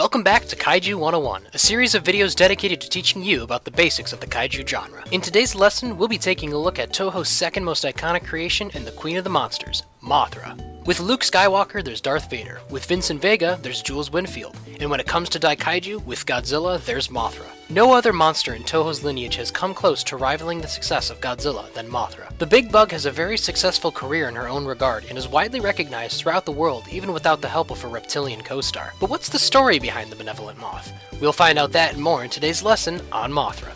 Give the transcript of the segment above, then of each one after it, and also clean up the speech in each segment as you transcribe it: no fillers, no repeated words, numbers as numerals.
Welcome back to Kaiju 101, a series of videos dedicated to teaching you about the basics of the kaiju genre. In today's lesson, we'll be taking a look at Toho's second most iconic creation and the queen of the monsters, Mothra. With Luke Skywalker, there's Darth Vader. With Vincent Vega, there's Jules Winfield. And when it comes to Daikaiju, with Godzilla, there's Mothra. No other monster in Toho's lineage has come close to rivaling the success of Godzilla than Mothra. The Big Bug has a very successful career in her own regard and is widely recognized throughout the world even without the help of a reptilian co-star. But what's the story behind the benevolent moth? We'll find out that and more in today's lesson on Mothra.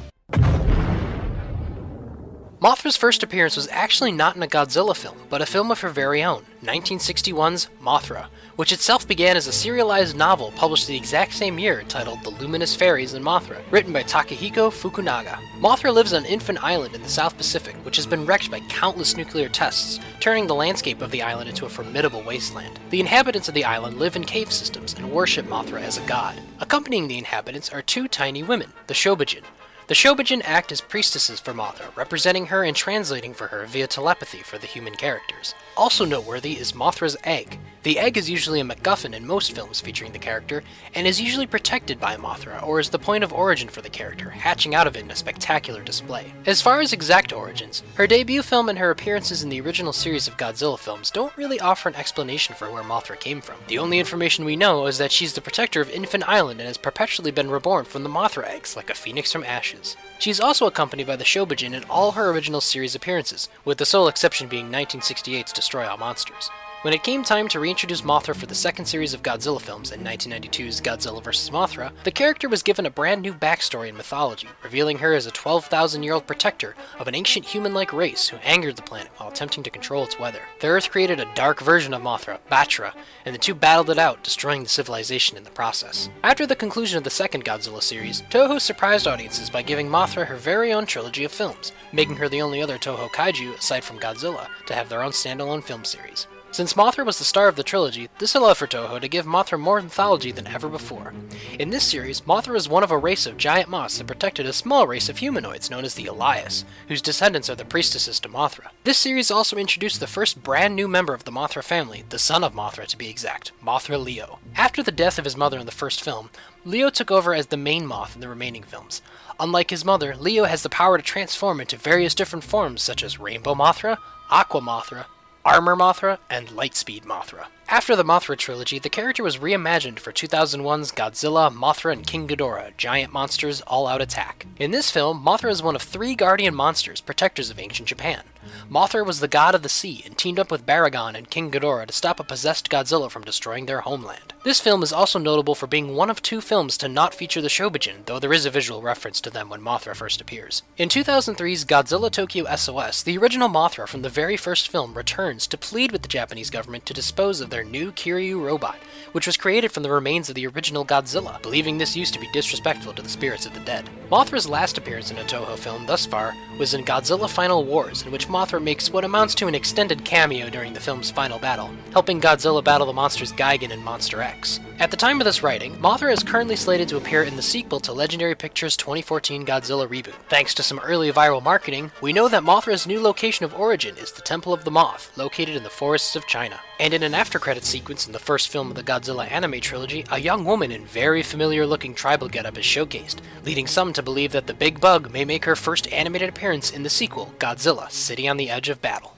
Mothra's first appearance was actually not in a Godzilla film, but a film of her very own, 1961's Mothra, which itself began as a serialized novel published the exact same year titled The Luminous Fairies and Mothra, written by Takehiko Fukunaga. Mothra lives on Infant Island in the South Pacific, which has been wrecked by countless nuclear tests, turning the landscape of the island into a formidable wasteland. The inhabitants of the island live in cave systems and worship Mothra as a god. Accompanying the inhabitants are two tiny women, the Shobijin. The Shobijin act as priestesses for Mothra, representing her and translating for her via telepathy for the human characters. Also noteworthy is Mothra's egg. The egg is usually a MacGuffin in most films featuring the character, and is usually protected by Mothra, or is the point of origin for the character, hatching out of it in a spectacular display. As far as exact origins, her debut film and her appearances in the original series of Godzilla films don't really offer an explanation for where Mothra came from. The only information we know is that she's the protector of Infant Island and has perpetually been reborn from the Mothra eggs, like a phoenix from ashes. She is also accompanied by the Shobijin in all her original series appearances, with the sole exception being 1968's Destroy All Monsters. When it came time to reintroduce Mothra for the second series of Godzilla films in 1992's Godzilla vs. Mothra, the character was given a brand new backstory and mythology, revealing her as a 12,000-year-old protector of an ancient human-like race who angered the planet while attempting to control its weather. The Earth created a dark version of Mothra, Batra, and the two battled it out, destroying the civilization in the process. After the conclusion of the second Godzilla series, Toho surprised audiences by giving Mothra her very own trilogy of films, making her the only other Toho kaiju, aside from Godzilla, to have their own standalone film series. Since Mothra was the star of the trilogy, this allowed for Toho to give Mothra more mythology than ever before. In this series, Mothra is one of a race of giant moths that protected a small race of humanoids known as the Elias, whose descendants are the priestesses to Mothra. This series also introduced the first brand new member of the Mothra family, the son of Mothra to be exact, Mothra Leo. After the death of his mother in the first film, Leo took over as the main moth in the remaining films. Unlike his mother, Leo has the power to transform into various different forms such as Rainbow Mothra, Aqua Mothra, Armor Mothra, and Lightspeed Mothra. After the Mothra trilogy, the character was reimagined for 2001's Godzilla, Mothra, and King Ghidorah, Giant Monsters All-Out Attack. In this film, Mothra is one of three guardian monsters, protectors of ancient Japan. Mothra was the god of the sea and teamed up with Baragon and King Ghidorah to stop a possessed Godzilla from destroying their homeland. This film is also notable for being one of two films to not feature the Shobijin, though there is a visual reference to them when Mothra first appears. In 2003's Godzilla Tokyo SOS, the original Mothra from the very first film returns to plead with the Japanese government to dispose of their new Kiryu robot, which was created from the remains of the original Godzilla, believing this used to be disrespectful to the spirits of the dead. Mothra's last appearance in a Toho film thus far was in Godzilla Final Wars, in which Mothra makes what amounts to an extended cameo during the film's final battle, helping Godzilla battle the monsters Gigan and Monster X. At the time of this writing, Mothra is currently slated to appear in the sequel to Legendary Pictures' 2014 Godzilla reboot. Thanks to some early viral marketing, we know that Mothra's new location of origin is the Temple of the Moth, located in the forests of China. And in an after-credits sequence in the first film of the Godzilla anime trilogy, a young woman in very familiar-looking tribal getup is showcased, leading some to believe that the Big Bug may make her first animated appearance in the sequel, Godzilla, City on the Edge of Battle.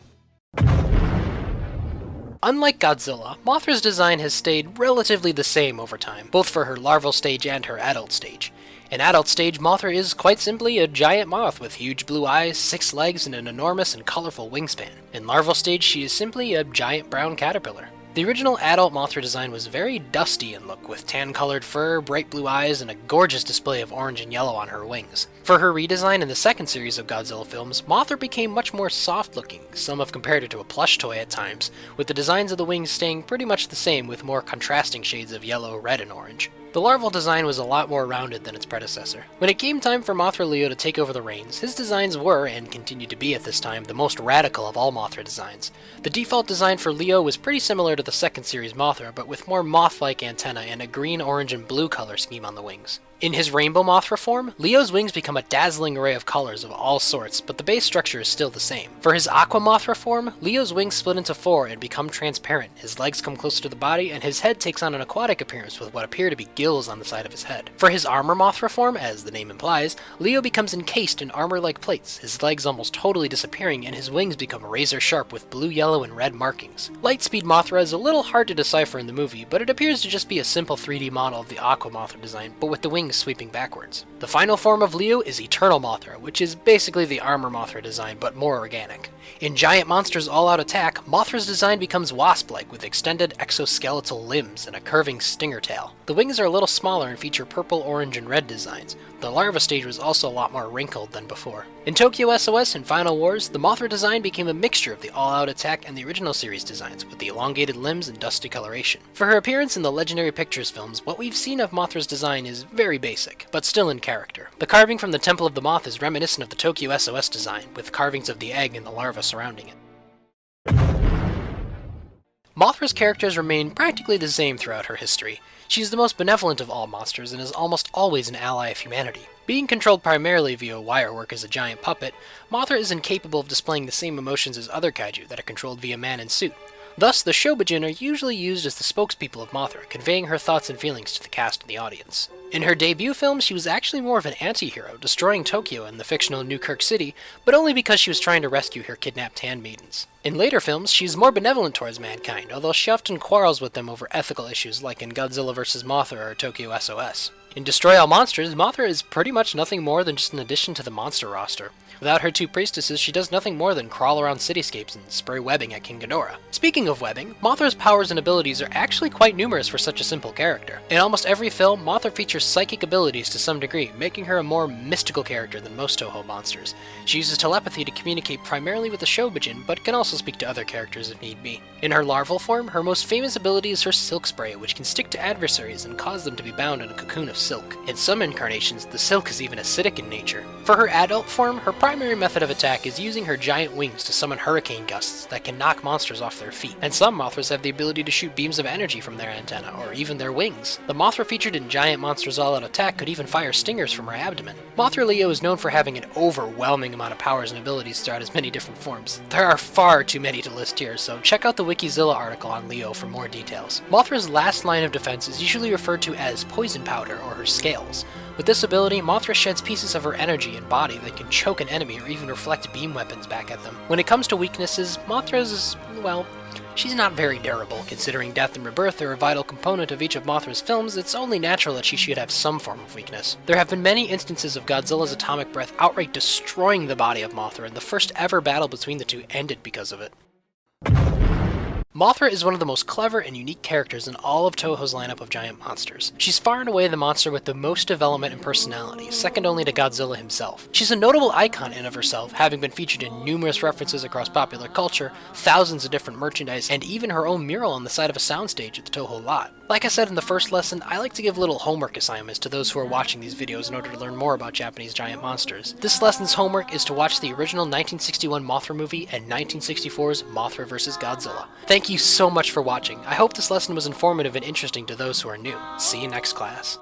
Unlike Godzilla, Mothra's design has stayed relatively the same over time, both for her larval stage and her adult stage. In adult stage, Mothra is quite simply a giant moth with huge blue eyes, 6 legs, and an enormous and colorful wingspan. In larval stage, she is simply a giant brown caterpillar. The original adult Mothra design was very dusty in look, with tan-colored fur, bright blue eyes, and a gorgeous display of orange and yellow on her wings. For her redesign in the second series of Godzilla films, Mothra became much more soft-looking. Some have compared her to a plush toy at times, with the designs of the wings staying pretty much the same with more contrasting shades of yellow, red, and orange. The larval design was a lot more rounded than its predecessor. When it came time for Mothra Leo to take over the reins, his designs were, and continue to be at this time, the most radical of all Mothra designs. The default design for Leo was pretty similar to the second series Mothra, but with more moth-like antennae and a green, orange, and blue color scheme on the wings. In his Rainbow Mothra form, Leo's wings become a dazzling array of colors of all sorts, but the base structure is still the same. For his Aqua Mothra form, Leo's wings split into 4 and become transparent, his legs come closer to the body, and his head takes on an aquatic appearance with what appear to be gills gills on the side of his head. For his armor Mothra form, as the name implies, Leo becomes encased in armor-like plates, his legs almost totally disappearing and his wings become razor sharp with blue, yellow, and red markings. Lightspeed Mothra is a little hard to decipher in the movie, but it appears to just be a simple 3D model of the Aqua Mothra design, but with the wings sweeping backwards. The final form of Leo is Eternal Mothra, which is basically the armor Mothra design, but more organic. In Giant Monsters All-Out Attack, Mothra's design becomes wasp-like with extended exoskeletal limbs and a curving stinger tail. The wings are a little smaller and feature purple, orange, and red designs. The larva stage was also a lot more wrinkled than before. In Tokyo SOS and Final Wars, the Mothra design became a mixture of the All-Out Attack and the original series designs, with the elongated limbs and dusty coloration. For her appearance in the Legendary Pictures films, what we've seen of Mothra's design is very basic, but still in character. The carving from the Temple of the Moth is reminiscent of the Tokyo SOS design, with carvings of the egg and the larva surrounding it. Mothra's characters remain practically the same throughout her history. She's the most benevolent of all monsters and is almost always an ally of humanity. Being controlled primarily via wirework as a giant puppet, Mothra is incapable of displaying the same emotions as other kaiju that are controlled via man in suit. Thus, the Shobijin are usually used as the spokespeople of Mothra, conveying her thoughts and feelings to the cast and the audience. In her debut film, she was actually more of an anti-hero, destroying Tokyo and the fictional New Kirk City, but only because she was trying to rescue her kidnapped handmaidens. In later films, she is more benevolent towards mankind, although she often quarrels with them over ethical issues like in Godzilla vs. Mothra or Tokyo SOS. In Destroy All Monsters, Mothra is pretty much nothing more than just an addition to the monster roster. Without her two priestesses, she does nothing more than crawl around cityscapes and spray webbing at King Ghidorah. Speaking of webbing, Mothra's powers and abilities are actually quite numerous for such a simple character. In almost every film, Mothra features psychic abilities to some degree, making her a more mystical character than most Toho monsters. She uses telepathy to communicate primarily with the Shobijin, but can also speak to other characters if need be. In her larval form, her most famous ability is her silk spray, which can stick to adversaries and cause them to be bound in a cocoon of silk. In some incarnations, the silk is even acidic in nature. For her adult form, her primary method of attack is using her giant wings to summon hurricane gusts that can knock monsters off their feet, and some Mothras have the ability to shoot beams of energy from their antenna, or even their wings. The Mothra featured in Giant Monsters All-Out Attack could even fire stingers from her abdomen. Mothra Leo is known for having an overwhelming amount of powers and abilities throughout as many different forms. There are far too many to list here, so check out the Wikizilla article on Leo for more details. Mothra's last line of defense is usually referred to as poison powder or her scales. With this ability, Mothra sheds pieces of her energy and body that can choke an enemy or even reflect beam weapons back at them. When it comes to weaknesses, Mothra's is, well, she's not very durable. Considering death and rebirth are a vital component of each of Mothra's films, it's only natural that she should have some form of weakness. There have been many instances of Godzilla's atomic breath outright destroying the body of Mothra, and the first ever battle between the two ended because of it. Mothra is one of the most clever and unique characters in all of Toho's lineup of giant monsters. She's far and away the monster with the most development and personality, second only to Godzilla himself. She's a notable icon in of herself, having been featured in numerous references across popular culture, thousands of different merchandise, and even her own mural on the side of a soundstage at the Toho lot. Like I said in the first lesson, I like to give little homework assignments to those who are watching these videos in order to learn more about Japanese giant monsters. This lesson's homework is to watch the original 1961 Mothra movie and 1964's Mothra vs. Godzilla. Thank you so much for watching. I hope this lesson was informative and interesting to those who are new. See you next class.